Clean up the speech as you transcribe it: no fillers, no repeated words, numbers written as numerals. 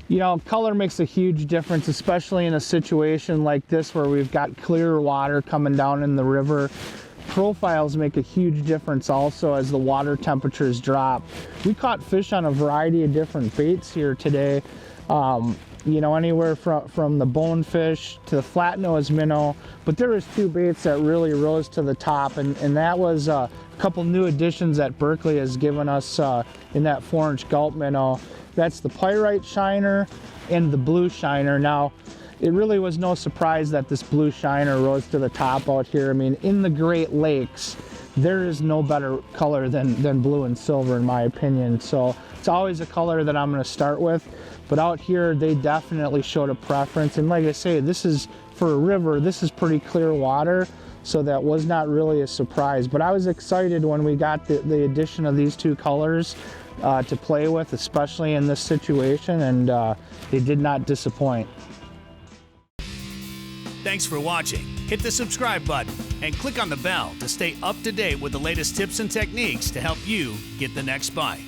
You know, color makes a huge difference, especially in a situation like this where we've got clear water coming down in the river. Profiles make a huge difference also as the water temperatures drop. We caught fish on a variety of different baits here today. You know, anywhere from the bonefish to the flat nose minnow, but there was two baits that really rose to the top, and that was a couple new additions that Berkeley has given us in that 4-inch gulp minnow. That's the pyrite shiner and the blue shiner. Now, it really was no surprise that this blue shiner rose to the top out here. I mean, in the Great Lakes, there is no better color than blue and silver in my opinion. So it's always a color that I'm going to start with. But out here, they definitely showed a preference. And like I say, this is, for a river, this is pretty clear water. So that was not really a surprise. But I was excited when we got the addition of these two colors to play with, especially in this situation. And they did not disappoint. Thanks for watching. Hit the subscribe button and click on the bell to stay up to date with the latest tips and techniques to help you get the next bite.